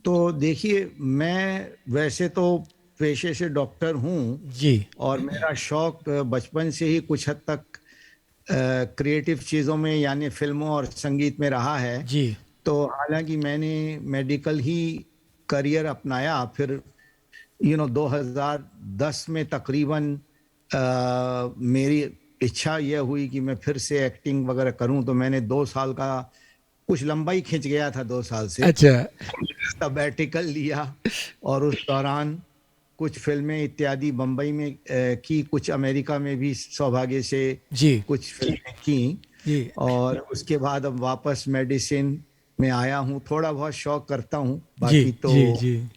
तो देखिए, मैं वैसे तो पेशे से डॉक्टर हूँ जी। और मेरा शौक बचपन से ही कुछ हद तक क्रिएटिव चीज़ों में यानी फिल्मों और संगीत में रहा है। जी। तो हालांकि मैंने मेडिकल ही करियर अपनाया, फिर 2010 में तकरीबन मेरी इच्छा यह हुई कि मैं फिर से एक्टिंग वगैरह करूं, तो मैंने 2 साल का, कुछ लंबा ही खिंच गया था 2 साल से, अच्छा। सबैटिकल लिया। और उस दौरान कुछ फिल्में इत्यादि बम्बई में की, कुछ अमेरिका में भी सौभाग्य से जी। कुछ फिल्में की। जी। और उसके बाद अब वापस मेडिसिन में आया हूँ। थोड़ा बहुत शौक करता हूँ, जी। बाकी तो। जी। जी।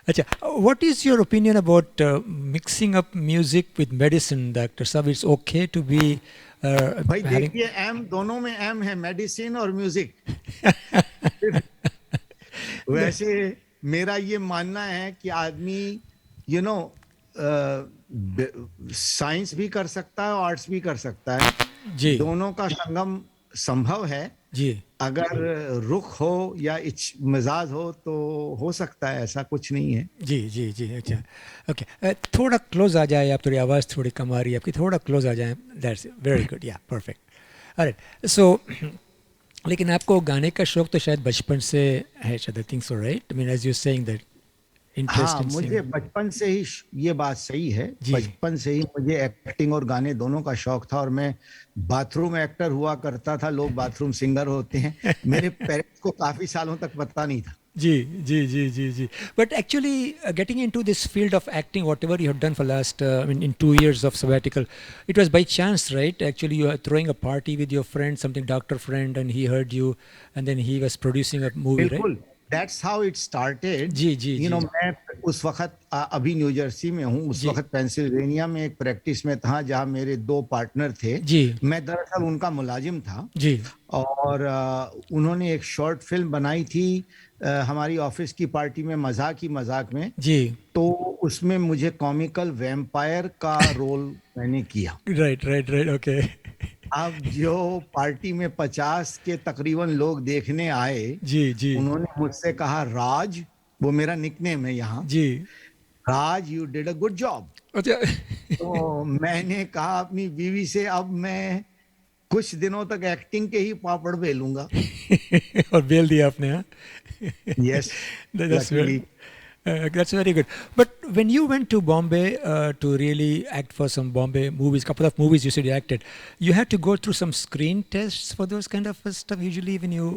अच्छा, what is your opinion about mixing up music with medicine, Dr. Sab? It's okay to be भाई having. देखिए, एम दोनों में एम है, मेडिसिन और म्यूजिक। वैसे मेरा ये मानना है कि आदमी यू नो साइंस भी कर सकता है, आर्ट्स भी कर सकता है। जी। दोनों का संगम संभव है। जी। अगर रुख हो या इच मिजाज हो तो हो सकता है, ऐसा कुछ नहीं है। जी। जी। जी। अच्छा। ओके, थोड़ा क्लोज आ जाए आप, थोड़ी आवाज़ थोड़ी कम आ रही है आपकी, थोड़ा क्लोज आ जाए। दैट्स वेरी गुड, या परफेक्ट। ऑलराइट, सो लेकिन आपको गाने का शौक तो शायद बचपन से है, शायद, I think so, right? I mean, as you saying that interest हाँ, इन मुझे सिंगिंग। बचपन से ही ये बात सही है। जी। बचपन से ही मुझे एक्टिंग और गाने दोनों का शौक था, और मैं बाथरूम एक्टर हुआ करता था। लोग बाथरूम सिंगर होते हैं, मेरे पेरेंट्स को काफी सालों तक पता नहीं था। जी। जी। जी। जी। जी। But actually, getting into this field of acting, whatever you have done for last, I mean, in 2 years of sabbatical, it was by chance, right? Actually, you are throwing a party with your friend, something doctor friend, and he heard you, and then he was producing a movie, right? बिल्कुल, that's how it started. जी। जी। जी। मैं उस वक्त अभी new Jersey में हूँ, उस जी। वक्त Pennsylvania में एक प्रैक्टिस में था जहाँ मेरे दो पार्टनर थे। जी। मैं दरअसल उनका मुलाजिम था। जी। और उन्होंने एक शॉर्ट फिल्म बनाई थी हमारी ऑफिस की पार्टी में, मजाक ही मजाक में। जी। तो उसमें मुझे कॉमिकल वैम्पायर का रोल मैंने किया। Right, right, right, okay. अब जो पार्टी में 50 के तकरीबन लोग देखने आए, जी। जी। उन्होंने मुझसे कहा, राज, वो मेरा निकनेम है यहाँ, जी। Raj you did a good job. अच्छा। तो मैंने कहा अपनी बीवी से, अब मैं कुछ दिनों तक एक्टिंग के ही पापड़ बेलूंगा। और बेल दिया आपने, हाँ? Yes, That's very, luckily. that's very good. But when you went to Bombay to really act for some Bombay movies, couple of movies you said you acted, you had to go through some screen tests for those kind of stuff. Usually, when you.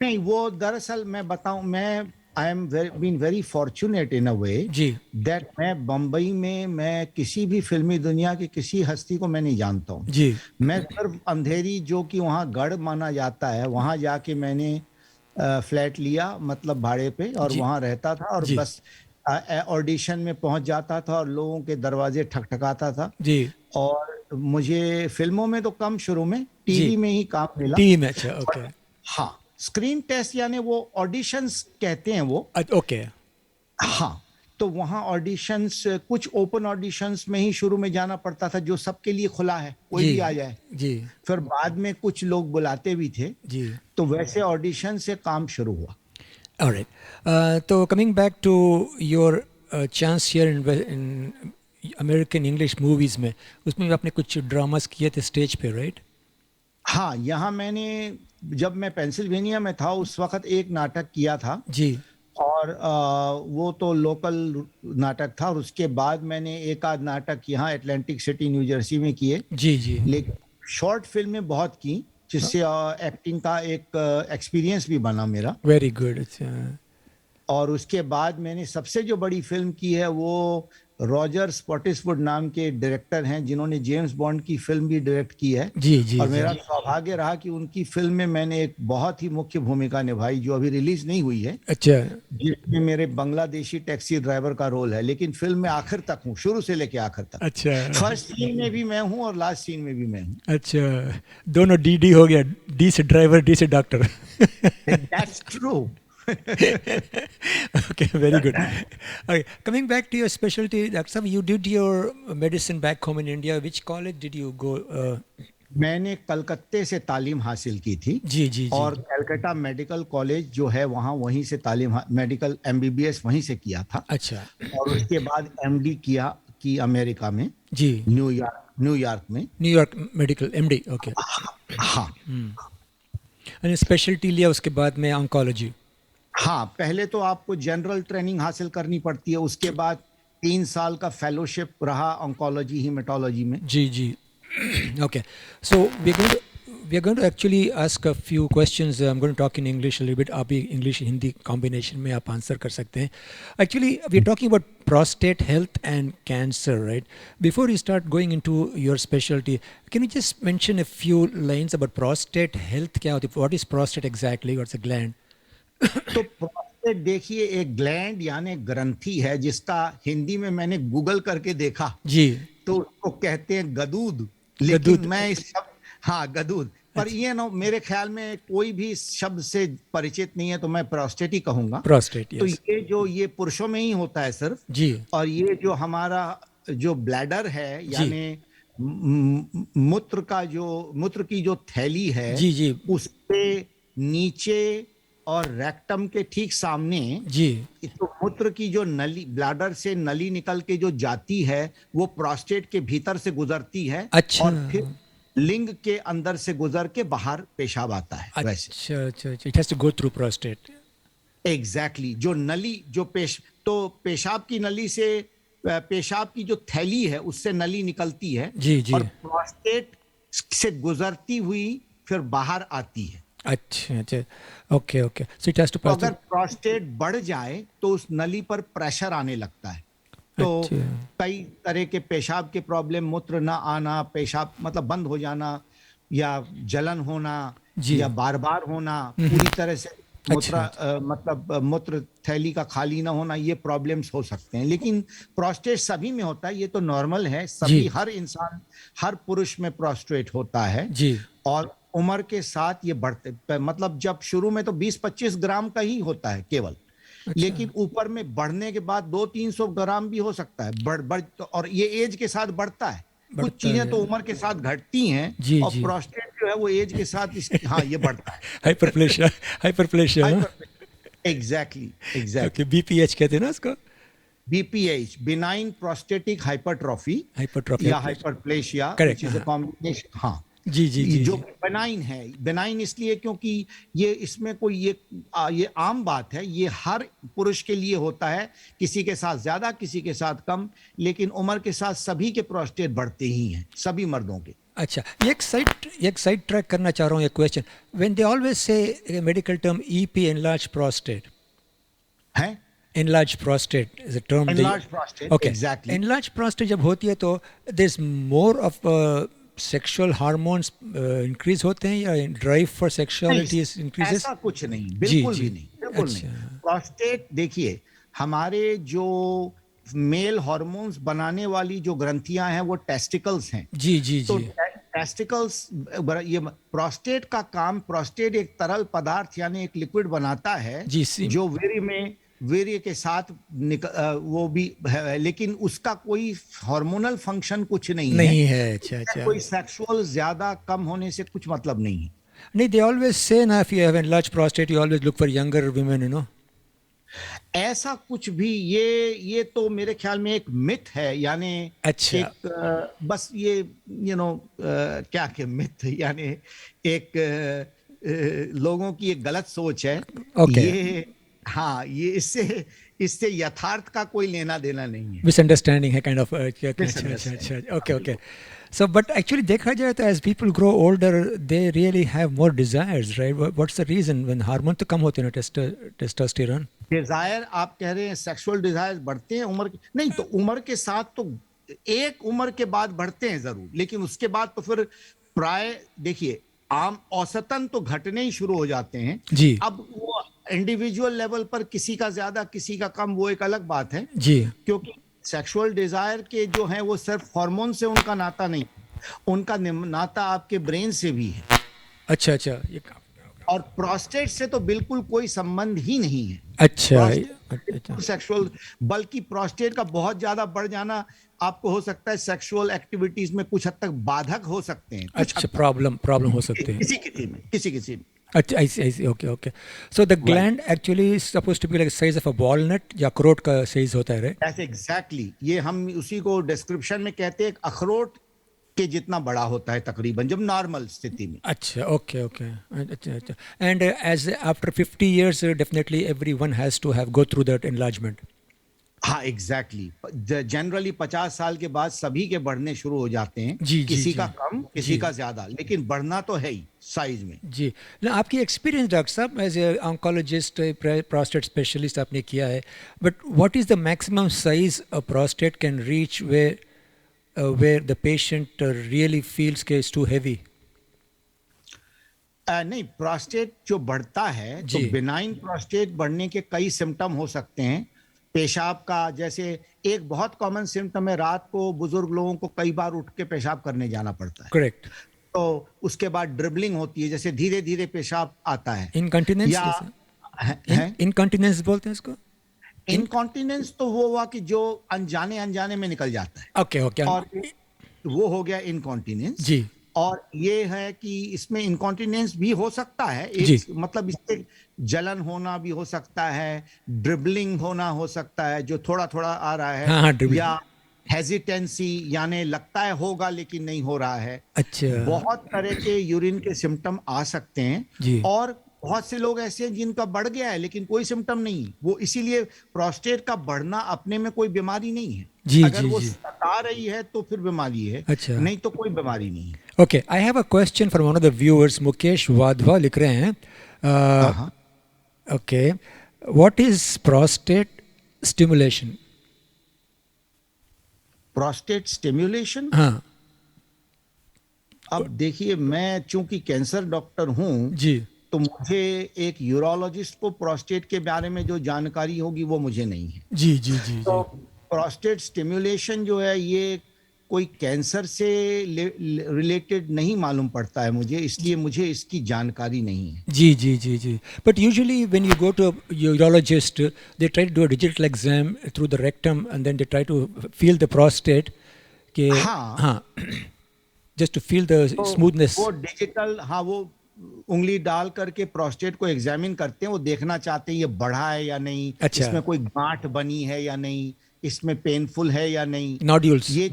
नहीं, वो दरअसल मैं बताऊं, मैं I am been very fortunate in a way जी। That मैं बम्बई में, मैं किसी भी फिल्मी दुनिया की किसी हस्ती को मैं नहीं जानता हूं। जी। मैं सिर्फ अंधेरी, जो कि वहाँ गढ़ माना जाता है, वहां जाके मैंने फ्लैट लिया, मतलब भाड़े पे, और जी। वहां रहता था और जी। बस ऑडिशन में पहुंच जाता था और लोगों के दरवाजे ठकठकाता था। जी। और मुझे फिल्मों में तो कम, शुरू में जी। टीवी में ही काम मिला। टीवी में, अच्छा, ओके। बट हाँ, स्क्रीन टेस्ट यानी वो ऑडिशंस कहते हैं वो। ओके। हाँ, तो वहाँ ऑडिशंस, कुछ ओपन ऑडिशंस में ही शुरू में जाना पड़ता था, जो सबके लिए खुला है, कोई जी। भी आ जाए। जी। फिर बाद में कुछ लोग बुलाते भी थे। जी। तो वैसे ऑडिशन से काम शुरू हुआ। All right. So coming back to your chance here in American English movies में, उसमें भी आपने कुछ ड्रामास किए थे स्टेज पे, राइट? हाँ, यहाँ मैंने, जब मैं पेंसिल्वेनिया में था उस वक्त एक नाटक किया था। जी। और वो तो लोकल नाटक था, और उसके बाद मैंने एक आध नाटक यहाँ अटलांटिक सिटी न्यू जर्सी में किए। जी। जी। लेकिन शॉर्ट फिल्में बहुत की, जिससे एक्टिंग का एक एक्सपीरियंस भी बना मेरा। वेरी गुड, अच्छा। और उसके बाद मैंने सबसे जो बड़ी फिल्म की है वो रॉजर स्पॉटिसवुड नाम के डायरेक्टर हैं, जिन्होंने जेम्स बॉन्ड की फिल्म भी डायरेक्ट की है। जी। जी। और जी। मेरा सौभाग्य रहा कि उनकी फिल्म में मैंने एक बहुत ही मुख्य भूमिका निभाई, जो अभी रिलीज नहीं हुई है, अच्छा। जिसमें मेरे बांग्लादेशी टैक्सी ड्राइवर का रोल है। लेकिन फिल्म में आखिर तक हूँ, शुरू से लेके आखिर तक। अच्छा। फर्स्ट सीन में भी मैं हूँ और लास्ट सीन में भी मैं हूँ। अच्छा, दोनों डी डी हो गया, डी से ड्राइवर, डी से doctor. That's true. Okay, very good. Okay, coming back to your specialty, Dr. Sam, you did your medicine back home in India. Which college did you go? मैंने कलकत्ते से तालीम हासिल की थी जी जी जी। और कलकत्ता मेडिकल कॉलेज जो है वहाँ वहीं से मेडिकल एमबीबीएस वहीं से किया था। अच्छा। और उसके बाद एमडी किया की अमेरिका में, जी। न्यूयॉर्क में। New York medical MD, okay. हाँ यानी स्पेशलिटी लिया उसके बाद में ऑन्कोलॉजी। हाँ, पहले तो आपको जनरल ट्रेनिंग हासिल करनी पड़ती है, उसके बाद 3 साल का फेलोशिप रहा ऑन्कोलॉजी हीमेटोलॉजी में। जी जी। Okay, so we're going to actually ask a few questions. I'm going to talk in English a little bit. आप भी English हिंदी combination में आप आंसर कर सकते हैं. Actually, we're talking about prostate health and cancer, right? Before you start going into your specialty, can you just mention a few lines about prostate health? क्या होती है? What is prostate exactly? What's a gland? तो prostate देखिए एक gland यानी ग्रंथि है, जिसका हिंदी में मैंने गूगल करके देखा जी। तो उसको कहते हैं गदूद। लेकिन गदूद। मैं इस शब्द, हाँ गदूद, पर अच्छा। ये ना मेरे ख्याल में कोई भी इस शब्द से परिचित नहीं है तो मैं प्रोस्टेट ही कहूंगा। Prostate, तो yes. ये पुरुषों में ही होता है सिर्फ। जी और ये जो हमारा जो ब्लैडर है जी यानी मूत्र की जो थैली है, जी जी उससे नीचे और रेक्टम के ठीक सामने, जी। तो मूत्र की जो नली, ब्लैडर से नली निकल के जो जाती है वो प्रोस्टेट के भीतर से गुजरती है अच्छा और फिर लिंग के अंदर से गुजर के बाहर पेशाब आता है। वैसे अच्छा अच्छा अच्छा, it has to go through prostate. Exactly जो नली जो तो पेशाब की नली से पेशाब की जो थैली है उससे नली निकलती है जी जी। और प्रोस्टेट से गुजरती हुई फिर बाहर आती है। अच्छा अच्छा, okay okay, so it has to तो पास अगर प्रोस्टेट बढ़ जाए तो उस नली पर प्रेशर आने लगता है। तो अच्छा कई तरह के पेशाब के प्रॉब्लम, मूत्र ना आना, पेशाब मतलब बंद हो जाना, या जलन होना, जी। या बार बार होना, पूरी तरह से अच्छा अच्छा। मतलब मूत्र थैली का खाली ना होना, ये प्रॉब्लम्स हो सकते हैं। लेकिन प्रोस्टेट सभी में होता है, ये तो नॉर्मल है, सभी जी हर इंसान, हर पुरुष में प्रोस्टेट होता है। जी। और उम्र के साथ ये बढ़ते, मतलब जब शुरू में तो 20-25 ग्राम का ही होता है केवल, अच्छा लेकिन ऊपर में बढ़ने के बाद 200-300 ग्राम भी हो सकता है। बढ़ और ये एज के साथ बढ़ता है। कुछ बढ़ता चीजें है। तो उम्र के साथ घटती हैं जी और जी। प्रोस्टेट जो है वो एज के साथ हाँ ये बढ़ता है। Hyperplasia, hyperplasia. Exactly exactly. Okay, BPH कहते हैं ना उसको। BPH, benign prostatic hypertrophy hypertrophy, या hyperplasia, correct. Which is a combination. हाँ, जी जी जी जो जी। बेनाइन है, बेनाइन इसलिए क्योंकि ये इसमें कोई ये आम बात है, ये हर पुरुष के लिए होता है, किसी के साथ ज्यादा किसी के साथ कम, लेकिन उम्र के साथ सभी के प्रोस्टेट बढ़ते ही हैं, सभी मर्दों के। अच्छा, ये एक साइड ट्रैक करना चाह रहा हूँ, एक question. When they always say medical term EP, enlarge prostate, है enlarged prostate is a term they enlarge prostate, okay, exactly. enlarged prostate जब होती है तो there's more of sexual hormones increase होते हैं, या drive for sexuality is increases? ऐसा कुछ नहीं, जी बिल्कुल जी। भी नहीं, बिल्कुल नहीं। अच्छा प्रोस्टेट देखिए, हमारे जो मेल हार्मोन्स बनाने वाली जो ग्रंथियां हैं वो टेस्टिकल्स हैं। जी जी तो जी टेस्टिकल्स, ये प्रोस्टेट का काम, प्रोस्टेट एक तरल पदार्थ यानी एक लिक्विड बनाता है जी सी। जो वीर्य के साथ वो भी है, लेकिन उसका कोई हार्मोनल फंक्शन कुछ नहीं है। नहीं है, अच्छा उसका अच्छा। कोई सेक्सुअल ज्यादा कम होने से कुछ मतलब नहीं है। नहीं, they always say ना, if you have enlarged prostate you always look for younger women, you know. ऐसा कुछ भी, ये तो मेरे ख्याल में एक मिथ है, यानी अच्छा एक बस ये क्या के मिथ, यानी एक लोगों की एक गलत सोच है ओके, ये। हाँ, ये इससे यथार्थ का कोई लेना देना नहीं है। मिसअंडरस्टैंडिंग है काइंड ऑफ। अच्छा अच्छा अच्छा मिसअंडरस्टैंडिंग, अच्छा, okay okay. So but actually देखा जाए तो as people grow older they really have more desires, right? What's the reason? When hormone तो कम होते हैं ना, टेस्टोस्टेरोन। डिजायर, आप कह रहे हैं सेक्सुअल डिजायर बढ़ते हैं नहीं, तो उम्र के साथ तो एक उम्र के बाद बढ़ते हैं जरूर, लेकिन उसके बाद तो फिर प्राय देखिए आम औसतन तो घटने ही शुरू हो जाते हैं। जी अब वो इंडिविजुअल लेवल पर किसी का ज्यादा किसी का कम, वो एक अलग बात है, जी। क्योंकि सेक्सुअल डिजायर के जो है वो सिर्फ हार्मोन से उनका नाता नहीं, उनका नाता आपके ब्रेन से भी है। अच्छा अच्छा, ये और प्रोस्टेट से तो बिल्कुल कोई संबंध ही नहीं है। अच्छा प्रोस्टेट अच्छा सेक्सुअल, बल्कि प्रोस्टेट का बहुत ज्यादा बढ़ जाना आपको हो सकता है सेक्सुअल एक्टिविटीज में कुछ हद तक बाधक हो सकते हैं, कुछ हद अच्छा तक, प्रॉब्लम प्रॉब्लम हो सकते हैं. किसी किसी में, किसी किसी में. अच्छा I see okay okay. So the right, gland actually is suppose to be like size of a walnut या अखरोट का साइज होता है राइट. ऐसे एग्जैक्टली ये हम उसी को डिस्क्रिप्शन में कहते हैं, एक अखरोट के जितना बड़ा होता है तकरीबन जब नॉर्मल स्थिति में. अच्छा ओके ओके. अच्छा अच्छा. And as after 50 years definitely every one has to have go through that enlargement. हाँ एग्जैक्टली, जनरली 50 साल के बाद सभी के बढ़ने शुरू हो जाते हैं, जी जी किसी जी का कम किसी जी का ज्यादा, लेकिन बढ़ना तो है ही साइज में. जी. ना आपकी एक्सपीरियंस डॉक्टर साहब as a oncologist prostate specialist आपने किया है, but what is the maximum size a prostate can reach where the patient really feels कि it's too heavy. नहीं, प्रोस्टेट जो बढ़ता है तो जी बिनाइन प्रोस्टेट बढ़ने के कई सिम्टम हो सकते हैं. पेशाब का, जैसे एक बहुत कॉमन सिम्टम है, रात को बुजुर्ग लोगों को कई बार उठ के पेशाब करने जाना पड़ता है, करेक्ट. तो उसके बाद ड्रिबलिंग होती है, जैसे धीरे धीरे पेशाब आता है. इनकॉन्टिनेंस या जैसे है इनकॉन्टिनेंस बोलते हैं इसको. इन इनकॉन्टिनेंस, तो वो हुआ कि जो अनजाने अनजाने में निकल जाता है, ओके ओके. और वो हो गया इनकॉन्टिनेंस. जी और ये है कि इसमें इनकॉन्टिनेंस भी हो सकता है, जी. एक मतलब इससे जलन होना भी हो सकता है, ड्रिबलिंग होना हो सकता है जो थोड़ा थोड़ा आ रहा है, हाँ हाँ ड्रिबलिंग. या हेजिटेंसी, यानी लगता है होगा लेकिन नहीं हो रहा है. अच्छा. बहुत तरह के यूरिन के सिम्टम आ सकते हैं. जी और बहुत से लोग ऐसे हैं जिनका बढ़ गया है लेकिन कोई सिम्टम नहीं, वो इसीलिए प्रोस्टेट का बढ़ना अपने में कोई बीमारी नहीं है. जी अगर जी वो जी. सता रही है तो फिर बीमारी है, अच्छा. नहीं तो कोई बीमारी नहीं है. Okay I have a question from one of the viewers. Mukesh Wadhwa लिख रहे हैं. हाँ, okay. What is prostate stimulation. Prostate stimulation. हाँ अब देखिए, मैं चूंकि कैंसर डॉक्टर हूं, जी तो मुझे एक यूरोलॉजिस्ट को प्रोस्टेट के बारे में जो जानकारी होगी वो मुझे नहीं है. जी जी जी तो जी. प्रोस्टेट स्टिमुलेशन जो है ये कोई कैंसर से रिलेटेड नहीं मालूम पड़ता है मुझे, इसलिए मुझे इसकी जानकारी नहीं है. जी जी जी जी. But usually when you go to a urologist, they try to do a digital exam through the rectum and then they try to feel the prostate. कि हाँ, हाँ just to feel the तो smoothness. वो digital, हाँ, वो उंगली डाल करके प्रोस्टेट को एग्जामिन करते हैं, वो देखना चाहते हैं ये बढ़ा है या नहीं, अच्छा. इसमें कोई गांठ बनी है या नहीं, इसमें पेनफुल है या नहीं, Nodules. ये.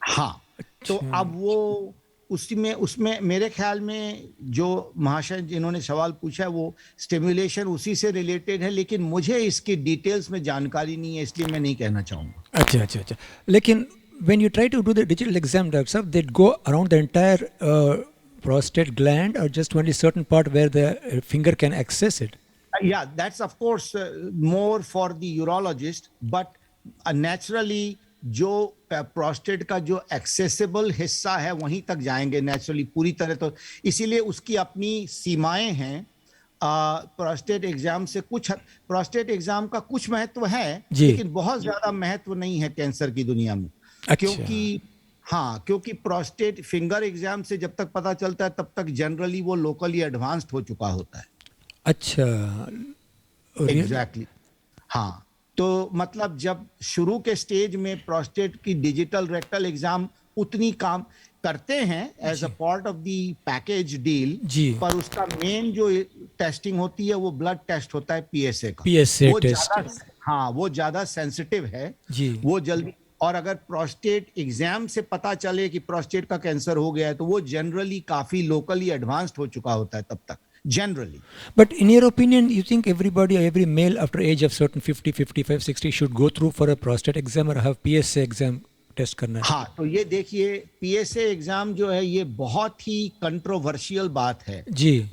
हाँ, तो अच्छा. अब वो उसी में, उसमें मेरे ख्याल में जो महाशय जिन्होंने सवाल पूछा है वो स्टिमुलेशन उसी से रिलेटेड है, लेकिन मुझे इसकी डिटेल्स में जानकारी नहीं है, इसलिए मैं नहीं कहना चाहूँगा. अच्छा अच्छा अच्छा. लेकिन when you try to do the digital exam, doctor sahab, they go around the entire prostate gland or just only certain part where the finger can access it. Yeah, that's of course more for the urologist, but naturally जो prostate का जो accessible हिस्सा है वहीं तक जाएंगे naturally, पूरी तरह तो, इसीलिए उसकी अपनी सीमाएं हैं. प्रोस्टेट एग्जाम से कुछ, प्रोस्टेट एग्जाम का कुछ महत्व है जी. लेकिन बहुत ज्यादा महत्व नहीं है कैंसर की दुनिया में. अच्छा. क्योंकि हाँ, क्योंकि प्रोस्टेट फिंगर एग्जाम से जब तक पता चलता है तब तक जनरली वो लोकली एडवांस्ड हो चुका होता है. अच्छा. एग्जैक्टली. हाँ, तो मतलब जब शुरू के स्टेज में प्रोस्टेट की डिजिटल रेक्टल एग्जाम उतनी काम करते हैं as a part of the package deal, जी. पर उसका मेन जो टेस्टिंग होती है वो ब्लड टेस्ट होता है, पीएसए का. PSA वो टेस्ट. ज्यादा, हाँ, वो ज्यादा सेंसिटिव है, जी. वो जल्दी. और अगर प्रोस्टेट एग्जाम से पता चले कि प्रोस्टेट का कैंसर हो गया है तो वो जनरली काफी लोकली एडवांस्ड हो चुका होता है तब तक generally. But in your opinion, you think everybody, every male after age of certain 50, 55, 60 should go through for a prostate exam or have PSA exam test करना है? हाँ, तो ये देखिए, पीएसए एग्जाम जो है ये बहुत ही कंट्रोवर्शियल बात है जी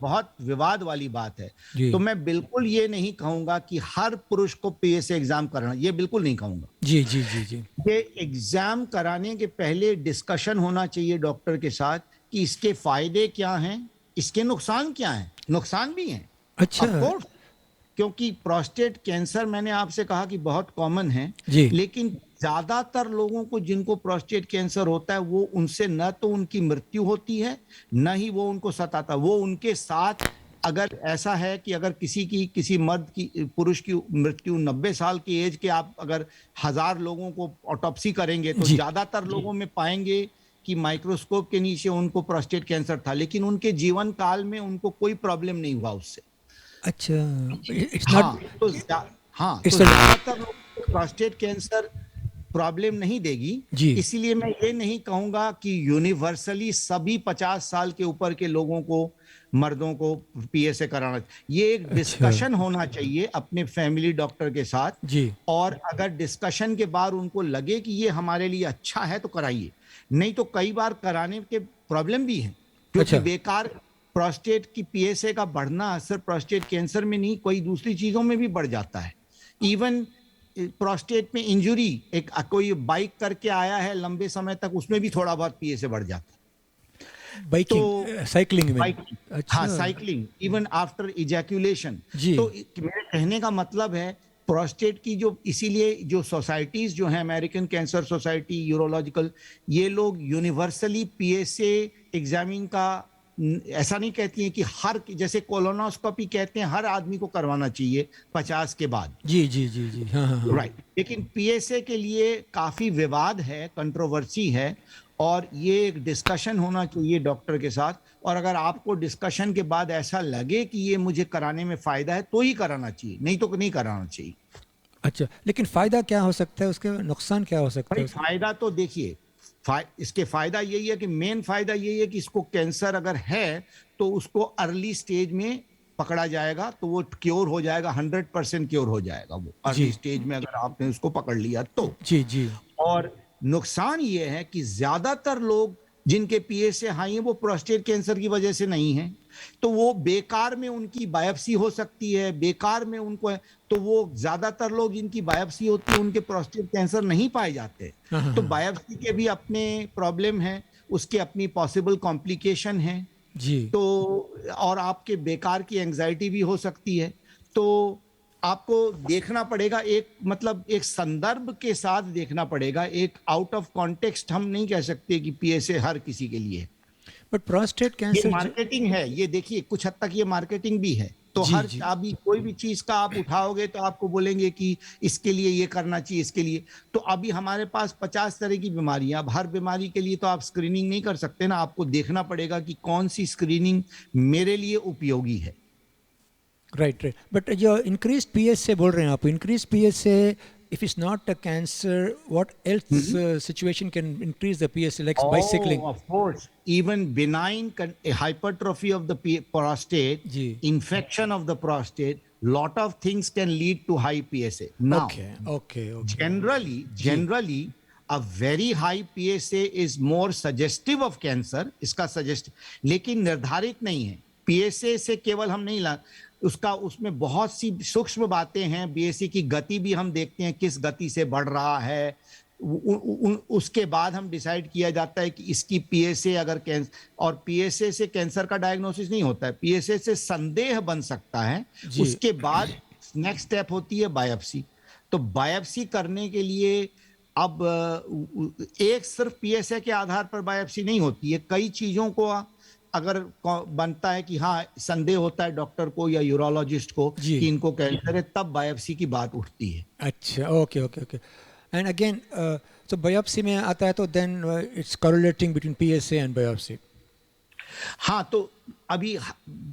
बहुत विवाद वाली बात है. जी तो मैं बिल्कुल ये नहीं कहूंगा कि हर पुरुष को पीएसए एग्जाम करना, ये बिल्कुल नहीं कहूंगा. जी जी जी जी. ये एग्जाम कराने के पहले डिस्कशन होना चाहिए डॉक्टर के साथ कि इसके फायदे क्या हैं, इसके नुकसान क्या हैं. नुकसान भी हैं, अच्छा. ऑफ कोर्स, क्योंकि प्रोस्टेट कैंसर मैंने आपसे कहा कि बहुत कॉमन है, जी. लेकिन ज्यादातर लोगों को जिनको प्रोस्टेट कैंसर होता है वो, उनसे न तो उनकी मृत्यु होती है न ही वो उनको सताता, वो उनके साथ अगर ऐसा है कि अगर किसी मर्द की पुरुष की मृत्यु 90 साल की एज के आप अगर 1000 लोगों को ऑटोप्सी करेंगे तो जी ज्यादातर लोगों में पाएंगे कि माइक्रोस्कोप के नीचे उनको प्रोस्टेट कैंसर था, लेकिन उनके जीवन काल में उनको कोई प्रॉब्लम नहीं हुआ उससे। अच्छा इट्स नॉट हाँ तो हाँ तो इट्स ज्यादातर लोगों को प्रोस्टेट कैंसर प्रॉब्लम नहीं देगी। जी इसीलिए मैं ये नहीं कहूंगा कि यूनिवर्सली सभी 50 साल के ऊपर के लोगों को, मर्दों को पीएसए कराना। ये एक अच्छा डिस्कशन होना चाहिए अपने फैमिली डॉक्टर के साथ, जी और अगर डिस्कशन के बाद उनको लगे कि ये हमारे लिए अच्छा है तो कराइए, नहीं तो कई बार कराने के प्रॉब्लम भी है, क्योंकि अच्छा बेकार प्रोस्टेट की पीएसए का बढ़ना असर प्रोस्टेट कैंसर में नहीं, कोई दूसरी चीजों में भी बढ़ जाता है। इवन प्रोस्टेट में इंजुरी, एक कोई बाइक करके आया है लंबे समय तक, उसमें भी थोड़ा बहुत पीएसए बढ़ जाता है। बाइकिंग तो साइकिलिंग में साइकिलिंग, हाँ अच्छा साइकिलिंग इवन आफ्टर इजैक्यूलेशन। जी तो मेरे कहने का मतलब है प्रोस्टेट की जो, इसीलिए जो सोसाइटीज जो है, अमेरिकन कैंसर सोसाइटी, यूरोलॉजिकल, ये लोग यूनिवर्सली पीएसए एग्जामिन का ऐसा नहीं कहती हैं कि हर, जैसे कोलोनोस्कोपी कहते हैं हर आदमी को करवाना चाहिए 50 के बाद, जी जी जी जी हाँ हाँ हाँ राइट, लेकिन पीएसए के लिए काफी विवाद है, कंट्रोवर्सी है, और ये एक डिस्कशन होना चाहिए डॉक्टर के साथ। और अगर आपको डिस्कशन के बाद ऐसा लगे कि ये मुझे कराने में फायदा है तो ही कराना चाहिए, नहीं तो नहीं कराना चाहिए। अच्छा लेकिन फ़ायदा क्या हो सकता है उसके, नुकसान क्या हो सकता भाई है उसका? फायदा तो देखिए, इसके फायदा यही है कि मेन फायदा यही है कि इसको कैंसर अगर है तो उसको अर्ली स्टेज में पकड़ा जाएगा तो वो क्योर हो जाएगा, 100% क्योर हो जाएगा वो अर्ली जी स्टेज में अगर आपने उसको पकड़ लिया तो। जी जी और नुकसान ये है कि ज्यादातर लोग जिनके पीएसए हाई है वो प्रोस्टेट कैंसर की वजह से नहीं है, तो वो बेकार में उनकी बायोप्सी हो सकती है, बेकार में उनको है, तो वो ज्यादातर लोग जिनकी बायोप्सी होती है उनके प्रोस्टेट कैंसर नहीं पाए जाते। हाँ हाँ तो हाँ बायोप्सी के भी अपने प्रॉब्लम है, उसके अपनी पॉसिबल कॉम्प्लिकेशन है। जी तो और आपके बेकार की एंजाइटी भी हो सकती है। तो आपको देखना पड़ेगा, एक मतलब एक संदर्भ के साथ देखना पड़ेगा, एक आउट ऑफ कॉन्टेक्स्ट हम नहीं कह सकते कि पीएसए हर किसी के लिए। बट प्रोस्टेट ये कैंसर मार्केटिंग है, ये देखिए कुछ हद तक ये मार्केटिंग भी है। तो जी हर जी अभी कोई भी चीज का आप उठाओगे तो आपको बोलेंगे कि इसके लिए ये करना चाहिए, इसके लिए। तो अभी हमारे पास 50 तरह की बीमारियां, अब हर बीमारी के लिए तो आप स्क्रीनिंग नहीं कर सकते ना, आपको देखना पड़ेगा कि कौन सी स्क्रीनिंग मेरे लिए उपयोगी है। राइट राइट बट जो इंक्रीज पीएस से बोल रहे हैं आप, इंक्रीज पीएस से if it's not a cancer what else situation can increase the PSA like bicycling? Oh, of course. Even benign hypertrophy of the prostate, जी infection of the prostate, lot of things can lead to high PSA. Now, okay okay okay जी generally, a very high PSA is more suggestive of cancer. इसका suggest, लेकिन निर्धारित नहीं है। PSA से केवल हम नहीं ला, उसका उसमें बहुत सी सूक्ष्म बातें हैं। बीएससी की गति भी हम देखते हैं, किस गति से बढ़ रहा है, उसके बाद हम डिसाइड किया जाता है कि इसकी पीएसए अगर कैंसर, और पीएसए से कैंसर का डायग्नोसिस नहीं होता है, पीएसए से संदेह बन सकता है। जी उसके बाद नेक्स्ट स्टेप होती है बायोप्सी। तो बायोप्सी करने के लिए अब एक सिर्फ पीएसए के आधार पर बायोप्सी नहीं होती है, कई चीजों को अगर बनता है कि हाँ संदेह होता है डॉक्टर को या यूरोलॉजिस्ट को जी कि इनको कैंसर है, तब बायोप्सी की बात उठती है। अच्छा okay okay okay and again तो बायोप्सी में आता है तो then it's correlating between PSA and biopsy. हाँ तो अभी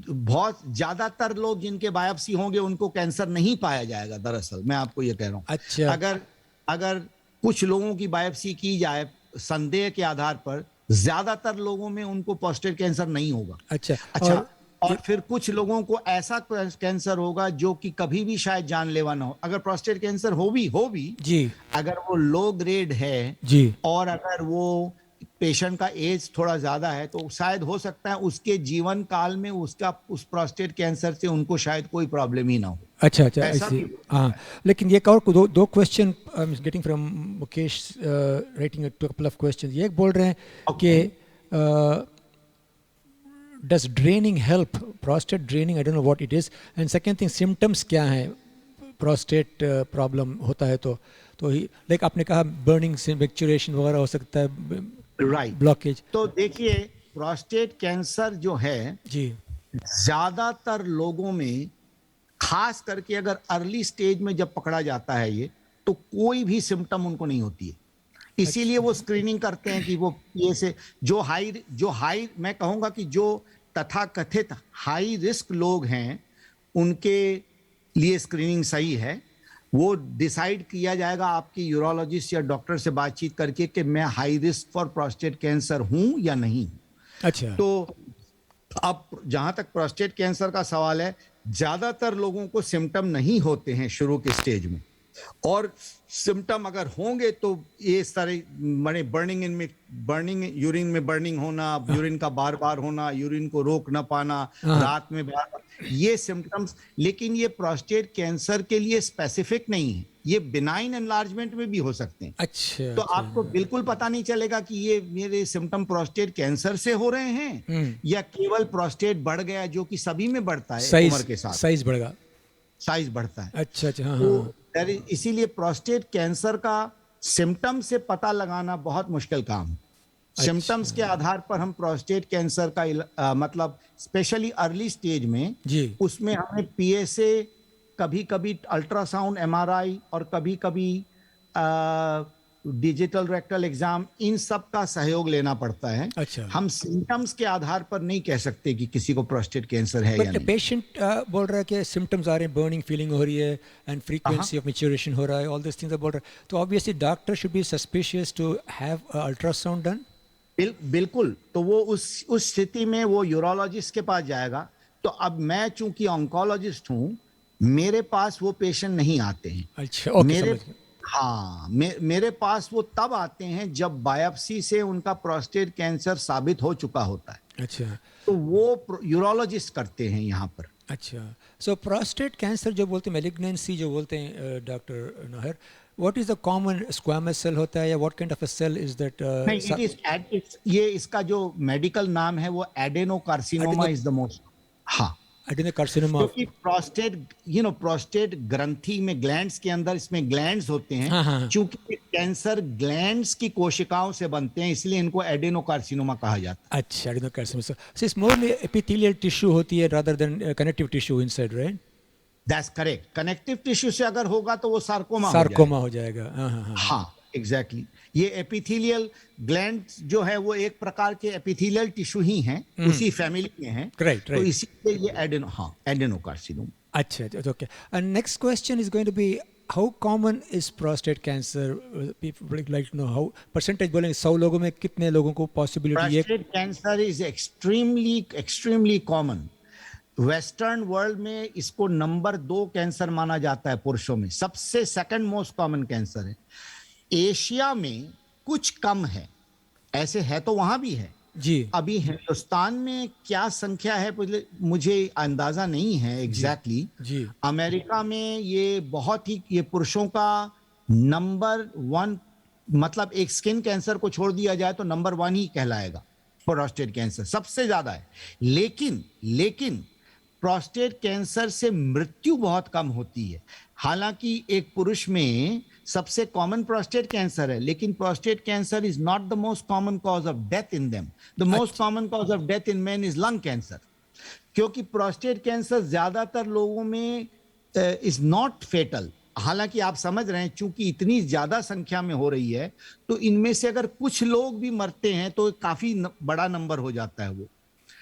बहुत ज्यादातर लोग जिनके बायोप्सी होंगे उनको कैंसर नहीं पाया जाएगा। दरअसल मैं आपको ये कह रहा हूँ, अच्छा अगर अगर कुछ लोगों की बायोप्सी की जाए संदेह के आधार पर, ज्यादातर लोगों में उनको प्रोस्टेट कैंसर नहीं होगा। अच्छा अच्छा, और फिर कुछ लोगों को ऐसा कैंसर होगा जो कि कभी भी शायद जानलेवा ना हो। अगर प्रोस्टेट कैंसर हो भी जी अगर वो लो ग्रेड है जी और अगर वो पेशेंट का एज थोड़ा ज्यादा है तो शायद हो सकता है उसके जीवन काल में उसका उस प्रोस्टेट कैंसर से उनको शायद कोई प्रॉब्लम ही ना हो। अच्छा अच्छा ऐसा ऐसे भी हाँ लेकिन ये और दो question I am getting from Mukesh writing a couple of question. ये बोल रहे हैं कि does draining help prostate draining, I don't know what it is, and second thing symptoms क्या हैं प्रोस्टेट प्रॉब्लम होता है तो लाइक आपने कहा बर्निंग से मैक्चुरेशन वगैरह हो सकता है, राइट ब्लॉकेज। तो देखिए प्रोस्टेट कैंसर जो है जी ज्यादातर लोगों में, खास करके अगर अर्ली स्टेज में जब पकड़ा जाता है ये, तो कोई भी सिम्टम उनको नहीं होती है। इसीलिए अच्छा। वो स्क्रीनिंग करते हैं कि वो ये से जो हाई मैं कहूंगा कि जो तथाकथित हाई रिस्क लोग हैं उनके लिए स्क्रीनिंग सही है। वो डिसाइड किया जाएगा आपके यूरोलॉजिस्ट या डॉक्टर से बातचीत करके कि मैं high risk for prostate cancer हूं या नहीं। अच्छा। तो अब जहां तक प्रोस्टेट कैंसर का सवाल है, ज्यादातर लोगों को सिम्टम नहीं होते हैं शुरू के स्टेज में, और सिम्टम अगर होंगे तो ये सारे बड़े बर्निंग यूरिन में बर्निंग होना, यूरिन का बार बार होना, यूरिन को रोक ना पाना, हाँ। रात में बार बार, ये सिम्टम्स। लेकिन ये प्रोस्टेट कैंसर के लिए स्पेसिफिक नहीं है, ये बिनाइन एनलार्जमेंट में भी हो सकते हैं। अच्छा। तो अच्छा। आपको बिल्कुल पता नहीं चलेगा कि ये मेरे सिम्टम प्रोस्टेट कैंसर से हो रहे हैं या केवल प्रोस्टेट बढ़ गया, जो कि सभी में बढ़ता है उम्र के साथ, साइज बढ़ेगा। साइज बढ़ता है। अच्छा अच्छा, हाँ तो हाँ। इसीलिए प्रोस्टेट कैंसर का सिम्टम से पता लगाना बहुत मुश्किल काम है। सिम्टम्स के आधार पर हम प्रोस्टेट कैंसर का मतलब स्पेशली अर्ली स्टेज में, जी। उसमें हमें पीएसए, कभी कभी अल्ट्रासाउंड, एमआरआई, और कभी कभी डिजिटल रेक्टल एग्जाम, इन सब का सहयोग लेना पड़ता है। अच्छा। हम सिम्टम्स के आधार पर नहीं कह सकते कि किसी को प्रोस्टेट कैंसर है या बट नहीं। पेशेंट बोल रहा है कि सिम्टम्स आ रहे हैं, बर्निंग फीलिंग हो रही है एंड हाँ, फ्रीक्वेंसी ऑफ मैच्योरेशन हो रहा है, ऑल दिस थिंग्स बोल रहा है, तो obviously doctor should be suspicious to have ultrasound done. बिल्कुल। तो वो उस स्थिति में वो यूरोलॉजिस्ट के पास जाएगा। तो अब मैं चूंकि ऑन्कोलॉजिस्ट हूं, मेरे पास वो पेशेंट नहीं आते हैं। अच्छा, ओके, मेरे समझ गया। हाँ, मेरे पास वो तब आते हैं जब बायोप्सी से उनका प्रोस्टेट कैंसर साबित हो चुका होता है। अच्छा तो वो यूरोलॉजिस्ट करते हैं यहाँ पर। अच्छा। सो प्रोस्टेट कैंसर जो बोलते हैं, मेलिग्नेंसी जो बोलते हैं doctor Nahar, what is the common squamous cell होता है या what kind of a cell is that? नहीं, ये इसका जो मेडिकल नाम है वो एडेनोकार्सिनोमा इज द मोस्ट। हाँ, एडेनोकार्सिनोमा। क्योंकि प्रोस्टेट ग्रंथि में, ग्लैंड्स के अंदर इसमें ग्लैंड्स होते हैं। हाँ हाँ हाँ। चूंकि कैंसर ग्लैंड्स की कोशिकाओं से बनते हैं, इसलिए इनको एडेनोकार्सिनोमा कहा जाता अच्छा, adenocarcinoma. So it's morely epithelial tissue होती है rather than connective tissue inside, right? है। That's correct. कनेक्टिव टिश्यू से अगर होगा तो वो सार्कोमा हो जाएगा। सार्कोमा हो जाएगा, हाँ हाँ हाँ। हाँ, एग्जैक्टली। ये एपिथेलियल ग्लैंड जो है वो एक प्रकार के एपिथेलियल टिश्यू ही हैं, उसी फैमिली में हैं। राइट तो राइट। इसीलिए ये एडेनोकार्सिनोमा। अच्छा, okay. And next question is going to be, how common is prostate cancer? People would like to know how percentage बोलेंगे, 100 लोगों में कितने लोगों को possibility है? Prostate cancer is extremely common. Western world में इसको नंबर 2 कैंसर माना जाता है पुरुषों में, सबसे सेकंड मोस्ट कॉमन कैंसर है। एशिया में कुछ कम है, ऐसे है तो वहां भी है। जी अभी हिंदुस्तान में क्या संख्या है मुझे अंदाजा नहीं है एग्जैक्टली। जी। अमेरिका में ये बहुत ही, ये पुरुषों का नंबर 1, मतलब एक स्किन कैंसर को छोड़ दिया जाए तो नंबर 1 ही कहलाएगा। प्रोस्टेट कैंसर सबसे ज्यादा है। लेकिन प्रोस्टेट कैंसर से मृत्यु बहुत कम होती है। हालांकि एक पुरुष में सबसे कॉमन प्रोस्टेट कैंसर है, लेकिन prostate cancer is not the most common cause of death in them. The most common cause of death in main is lung cancer. क्योंकि प्रोस्टेट कैंसर ज्यादातर लोगों में इज नॉट फेटल। हालांकि आप समझ रहे हैं, चूंकि इतनी ज्यादा संख्या में हो रही है, तो इनमें से अगर कुछ लोग भी मरते हैं तो काफी बड़ा नंबर हो जाता है वो।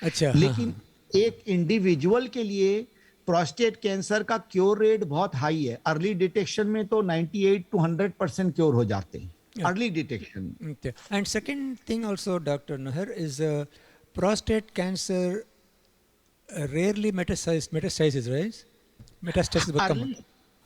अच्छा, हाँ लेकिन हाँ। एक इंडिविजुअल के लिए प्रोस्टेट कैंसर का क्योर रेट बहुत हाई है। अर्ली डिटेक्शन में तो 98 to 100% क्योर हो जाते हैं अर्ली डिटेक्शन में। Okay. And second thing also, Dr. Nahar, is prostate cancer rarely metastasizes, right? Metastasis बहुत कम।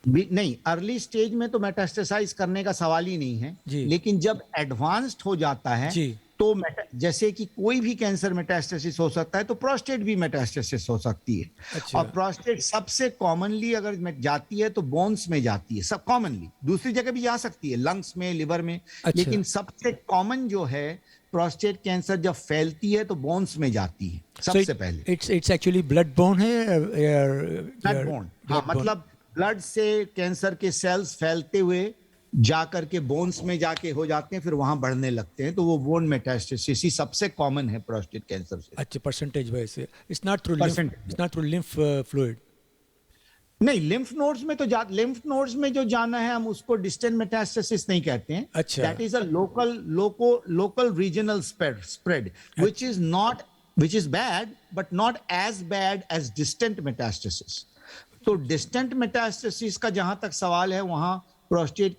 नहीं, अर्ली स्टेज में तो मेटास्टेसाइज करने का सवाल ही नहीं है। जी। लेकिन जब एडवांस्ड हो जाता है जी। तो जैसे कि कोई भी कैंसर मेटास्टेसिस हो सकता है, तो प्रोस्टेट भी मेटास्टेसिस हो सकती है। अच्छा। और प्रोस्टेट सबसे कॉमनली अगर जाती है तो बोन्स में जाती है, सब कॉमनली। दूसरी जगह भी जा सकती है, लंग्स में, लिवर में। अच्छा। लेकिन सबसे कॉमन जो है, प्रोस्टेट कैंसर जब फैलती है तो बोन्स में जाती है सबसे पहले। इट्स एक्चुअली ब्लड बोर्न है, ब्लड बोर्न, हाँ, मतलब ब्लड से कैंसर के सेल्स फैलते हुए जा करके बोन्स में जाके हो जाते हैं, फिर वहां बढ़ने लगते हैं, तो वो बोन मेटास्टेसिस ही सबसे कॉमन है प्रोस्टेट कैंसर से। अच्छा, परसेंटेज वाइज से it's not through lymph, percent it's not through lymph fluid. नहीं, लिम्फ नोड्स में तो लिम्फ नोड्स में जो जाना है हम उसको डिस्टेंट मेटास्टेसिस नहीं कहते हैं। अच्छा। That is a local regional spread which is not, which is bad but not as bad as distant metastasis. तो डिस्टेंट मेटास्टेसिस का जहां तक सवाल है, वहां प्रोस्टेट